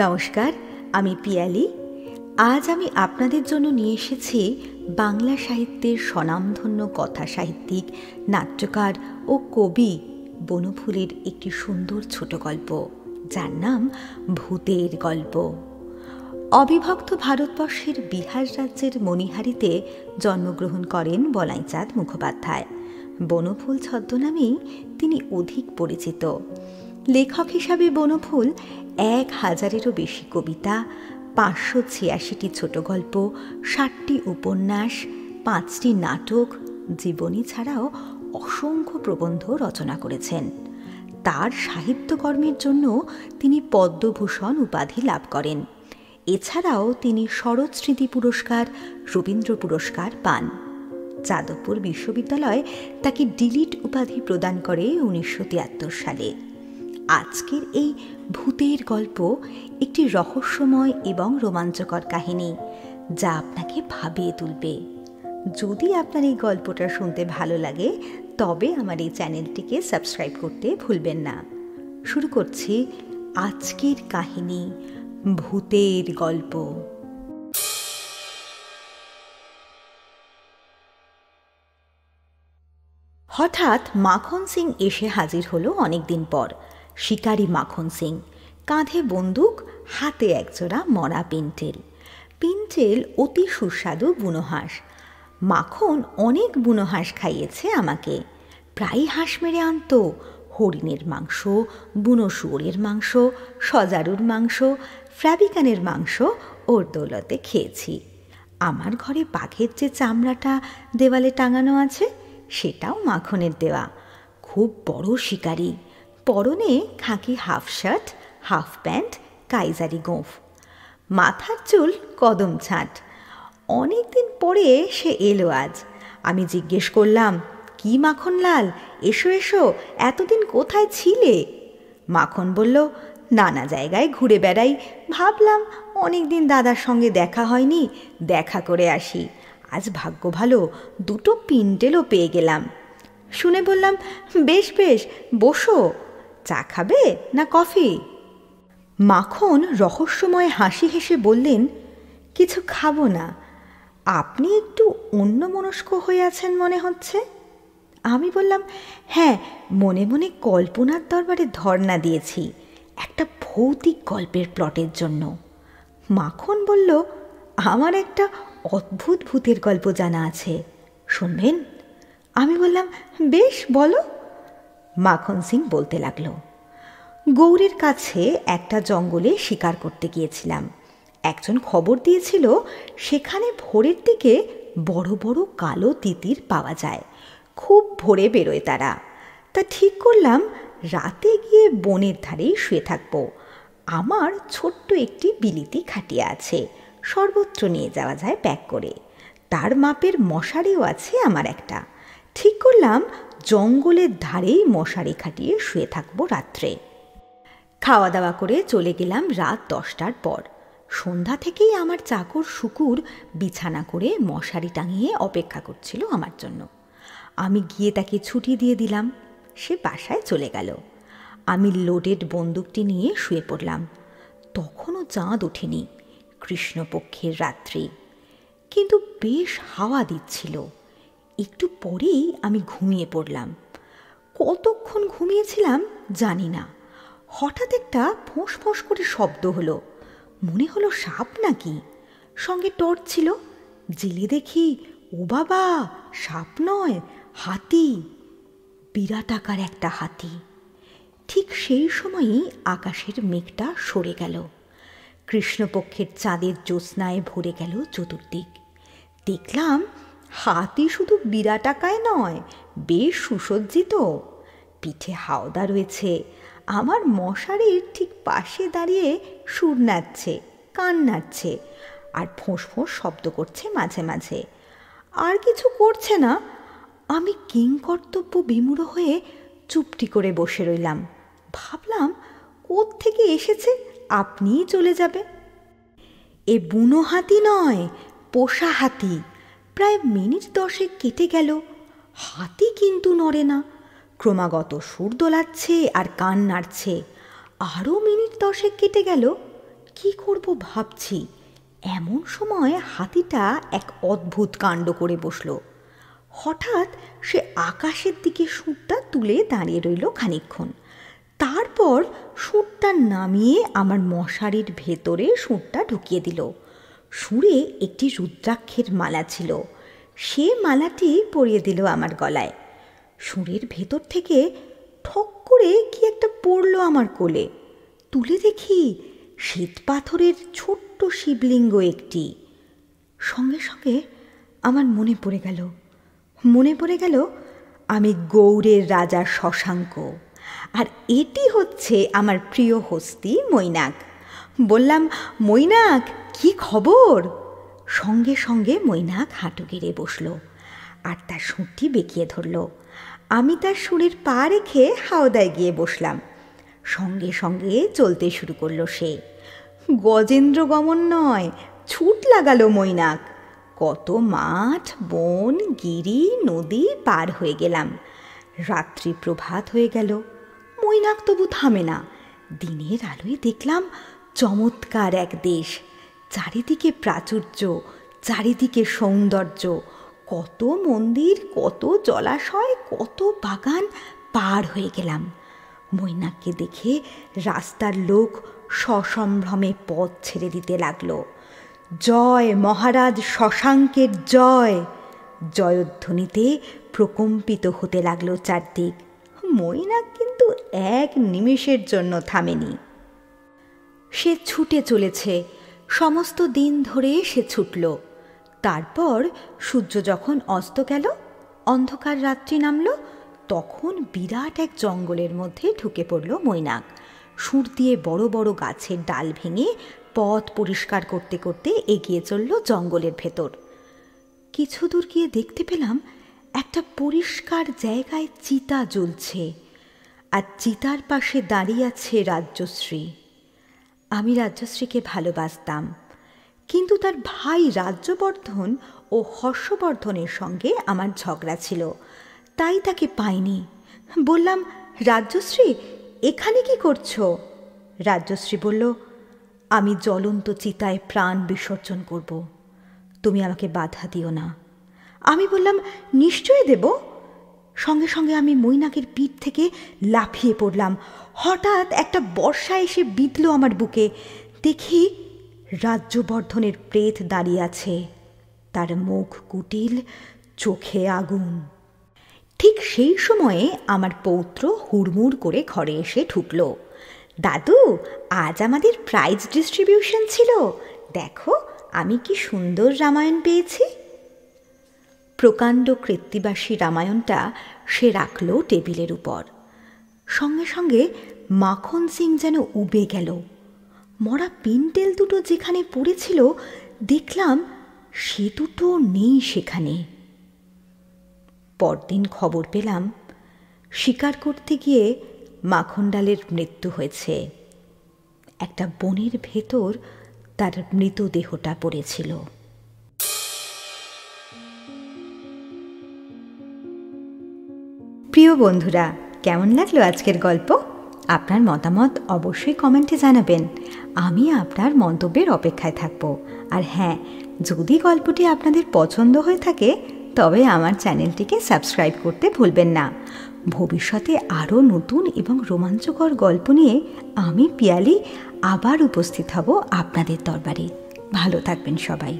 নমস্কার, আমি পিয়ালি। আজ আমি আপনাদের জন্য নিয়ে এসেছি বাংলা সাহিত্যের স্বনামধন্য কথা সাহিত্যিক, নাট্যকার ও কবি বনফুলের একটি সুন্দর ছোট গল্প, যার নাম ভূতের গল্প। অবিভক্ত ভারতবর্ষের বিহার রাজ্যের মণিহারিতে জন্মগ্রহণ করেন বলাইচাঁদ মুখোপাধ্যায়। বনফুল ছদ্মনামেই তিনি অধিক পরিচিত। লেখক হিসাবে বনফুল 1000-এরও বেশি কবিতা, 586টি ছোট গল্প, 60টি উপন্যাস, 5টি নাটক, জীবনী ছাড়াও অসংখ্য প্রবন্ধ রচনা করেছেন। তার সাহিত্যকর্মের জন্য তিনি পদ্মভূষণ উপাধি লাভ করেন। এছাড়াও তিনি শরৎ স্মৃতি পুরস্কার, রবীন্দ্র পুরস্কার পান। যাদবপুর বিশ্ববিদ্যালয় তাকে ডিলিট উপাধি প্রদান করে 1973 সালে। আজকের এই ভূতের গল্প একটি রহস্যময় এবং রোমাঞ্চকর কাহিনী, যা আপনাকে ভাবিয়ে তুলবে। যদি আপনার এই গল্পটা শুনতে ভালো লাগে, তবে আমার এই চ্যানেলটিকে সাবস্ক্রাইব করতে ভুলবেন না। শুরু করছি আজকের কাহিনী, ভূতের গল্প। হঠাৎ মাখন সিং এসে হাজির হলো অনেকদিন পর। শিকারী মাখন সিং, কাঁধে বন্দুক, হাতে একজোড়া মরা পিন্টেল। পিন্টেল অতি সুস্বাদু বুনো হাঁস। মাখন অনেক বুনো হাঁস খাইয়েছে আমাকে। প্রায় হাঁস মেরে আনত। হরিণের মাংস, বুনো শুয়োরের মাংস, সজারুর মাংস, ফ্রাবিকানের মাংস ওর দৌলতে খেয়েছি। আমার ঘরে বাঘের যে চামড়াটা দেওয়ালে টাঙানো আছে, সেটাও মাখনের দেওয়া। খুব বড় শিকারী, পরনে খাকি হাফ শার্ট, হাফ প্যান্ট, কাইজারি গোঁফ, মাথার চুল কদম ছাঁট। অনেকদিন পরে সে এলো আজ। আমি জিজ্ঞেস করলাম, কি মাখনলাল, এসো এসো, এতদিন কোথায় ছিলে? মাখন বলল, নানা জায়গায় ঘুরে বেড়াই, ভাবলাম অনেকদিন দাদার সঙ্গে দেখা হয়নি, দেখা করে আসি। আজ ভাগ্য ভালো, 2টো পিন্টেলও পেয়ে গেলাম। শুনে বললাম, বেশ বেশ, বসো। চা খাবে না কফি? মাখন রহস্যময় হাসি হেসে বললেন, কিছু খাবো না। আপনি একটু অন্যমনস্ক হয়ে আছেন মনে হচ্ছে। আমি বললাম, হ্যাঁ, মনে মনে কল্পনার দরবারে ধর্ণা দিয়েছি একটা ভৌতিক গল্পের প্লটের জন্য। মাখন বলল, আমার একটা অদ্ভুত ভূতের গল্প জানা আছে, শুনবেন? আমি বললাম, বেশ, বলো। মাখন সিং বলতে লাগলো, গৌড়ের কাছে একটা জঙ্গলে শিকার করতে গিয়েছিলাম। একজন খবর দিয়েছিল সেখানে ভোরের দিকে বড় বড় কালো তিতির পাওয়া যায়। খুব ভোরে বেরোয় তারা। তা ঠিক করলাম রাতে গিয়ে বনের ধারেই শুয়ে থাকবো। আমার ছোট্ট একটি বিলিতি খাটিয়া আছে, সর্বত্র নিয়ে যাওয়া যায় ব্যাগ করে। তার মাপের মশারিও আছে আমার একটা। ঠিক করলাম জঙ্গলের ধারেই মশারি খাটিয়ে শুয়ে থাকবো রাত্রে। খাওয়া দাওয়া করে চলে গেলাম রাত 10টার পর। সন্ধ্যা থেকেই আমার চাকর শুকুর বিছানা করে মশারি টাঙিয়ে অপেক্ষা করছিল আমার জন্য। আমি গিয়ে তাকে ছুটি দিয়ে দিলাম। সে বাসায় চলে গেল। আমি লোডেড বন্দুকটি নিয়ে শুয়ে পড়লাম। তখনও চাঁদ ওঠেনি, কৃষ্ণপক্ষের রাত্রি, কিন্তু বেশ হাওয়া দিচ্ছিল। একটু পরেই আমি ঘুমিয়ে পড়লাম। কতক্ষণ ঘুমিয়েছিলাম জানি না। হঠাৎ একটা ফোঁস ফোঁস করে শব্দ হলো। মনে হলো সাপ নাকি। সঙ্গে টর্চ ছিল। জেলে দেখি, ও বাবা, সাপ নয়, হাতি, বিরাট আকার একটা হাতি। ঠিক সেই সময়ই আকাশের মেঘটা সরে গেল। কৃষ্ণপক্ষের চাঁদের জ্যোৎস্নায় ভরে গেল চতুর্দিক। দেখলাম হাতি শুধু বিরাট আকায় নয়, বেশ সুসজ্জিত। পিঠে হাওদা রয়েছে। আমার মশারির ঠিক পাশে দাঁড়িয়ে সুর নাচছে, কান নাচছে, আর ফোঁস ফোঁস শব্দ করছে মাঝে মাঝে। আর কিছু করছে না। আমি কিংকর্তব্য বিমূঢ় হয়ে চুপটি করে বসে রইলাম। ভাবলাম, কোত্থেকে এসেছে, আপনিই চলে যাবে। এ বুনো হাতি নয়, পোষা হাতি। প্রায় মিনিট 10 কেটে গেল। হাতি কিন্তু নড়ে না, ক্রমাগত সুর দোলাচ্ছে আর কান নাড়ছে। আরও মিনিট 10 কেটে গেল। কি করব ভাবছি, এমন সময় হাতিটা এক অদ্ভুত কাণ্ড করে বসল। হঠাৎ সে আকাশের দিকে সুরটা তুলে দাঁড়িয়ে রইল খানিকক্ষণ। তারপর সুরটা নামিয়ে আমার মশারির ভেতরে সুরটা ঢুকিয়ে দিল। সুরে একটি রুদ্রাক্ষের মালা ছিল, সে মালাটি পরিয়ে দিল আমার গলায়। সুরের ভেতর থেকে ঠক করে কি একটা পড়লো আমার কোলে। তুলে দেখি শ্বেত পাথরের ছোট্ট শিবলিঙ্গ একটি। সঙ্গে সঙ্গে আমার মনে পড়ে গেল আমি গৌড়ের রাজা শশাঙ্ক, আর এটি হচ্ছে আমার প্রিয় হস্তি মৈনাক। বললাম, মৈনাক কি খবর? সঙ্গে সঙ্গে মৈনাক হাঁটু গেড়ে বসল আর তার সুরটি বেঁকিয়ে ধরল। আমি তার সুরের পা রেখে হাওদায় গিয়ে বসলাম। সঙ্গে সঙ্গে চলতে শুরু করলো সে। গজেন্দ্র গমন নয়, ছুট লাগালো মৈনাক। কত মাঠ, বন, গিরি, নদী পার হয়ে গেলাম। রাত্রি প্রভাত হয়ে গেল। মৈনাক তবু থামে না। দিনের আলোয় দেখলাম চমৎকার এক দেশ। চারিদিকে প্রাচুর্য, চারিদিকে সৌন্দর্য, কত মন্দির, কত জলাশয়, কত বাগান পার হয়ে গেলাম। মৈনাককে দেখে রাস্তার লোক সসম্ভ্রমে পথ ছেড়ে দিতে লাগলো। জয় মহারাজ শশাঙ্কের জয়! জয়ধ্বনিতে প্রকম্পিত হতে লাগলো চারদিক। মৈনাক কিন্তু এক নিমেষের জন্য থামেনি। সে ছুটে চলেছে, সমস্ত দিন ধরে সে ছুটল। তারপর সূর্য যখন অস্ত গেল, অন্ধকার রাত্রি নামল, তখন বিরাট এক জঙ্গলের মধ্যে ঢুকে পড়ল মৈনাক। সুর দিয়ে বড় বড় গাছের ডাল ভেঙে পথ পরিষ্কার করতে করতে এগিয়ে চলল জঙ্গলের ভেতর। কিছু দূর গিয়ে দেখতে পেলাম একটা পরিষ্কার জায়গায় চিতা জ্বলছে, আর চিতার পাশে দাঁড়িয়ে আছে রাজ্যশ্রী। আমি রাজ্যশ্রীকে ভালোবাসতাম, কিন্তু তার ভাই রাজ্যবর্ধন ও হর্ষবর্ধনের সঙ্গে আমার ঝগড়া ছিল, তাই তাকে পাইনি। বললাম, রাজ্যশ্রী এখানে কি করছো? রাজ্যশ্রী বলল, আমি জ্বলন্ত চিতায় প্রাণ বিসর্জন করব, তুমি আমাকে বাধা দিও না। আমি বললাম, নিশ্চয়ই দেব। সঙ্গে সঙ্গে আমি মৈনাকের পিঠ থেকে লাফিয়ে পড়লাম। হঠাৎ একটা বর্ষা এসে বিঁধল আমার বুকে। দেখি রাজ্যবর্ধনের প্রেত দাঁড়িয়ে আছে, তার মুখ কুটিল, চোখে আগুন। ঠিক সেই সময়ে আমার পৌত্র হুড়মুড় করে ঘরে এসে ঢুকল। দাদু, আজ আমাদের প্রাইজ ডিস্ট্রিবিউশন ছিল, দেখো আমি কি সুন্দর রামায়ণ পেয়েছি। প্রকাণ্ড কৃত্তিবাসী রামায়ণটা সে রাখল টেবিলের উপর। সঙ্গে সঙ্গে মাখন সিং যেন উবে গেল। মরা পিন্টেল দুটো যেখানে পড়েছিল দেখলাম সে দুটো নেই সেখানে। পরদিন খবর পেলাম শিকার করতে গিয়ে মাখনডালের মৃত্যু হয়েছে। একটা বনের ভেতর তার মৃতদেহটা পড়েছিল। প্রিয় বন্ধুরা, কেমন লাগলো আজকের গল্প? আপনার মতামত অবশ্যই কমেন্টে জানাবেন। আমি আপনার মন্তব্যের অপেক্ষায় থাকব। আর হ্যাঁ, যদি গল্পটি আপনাদের পছন্দ হয়ে থাকে তবে আমার চ্যানেলটিকে সাবস্ক্রাইব করতে ভুলবেন না। ভবিষ্যতে আরও নতুন এবং রোমাঞ্চকর গল্প নিয়ে আমি পিয়ালি আবার উপস্থিত হব আপনাদের দরবারে। ভালো থাকবেন সবাই।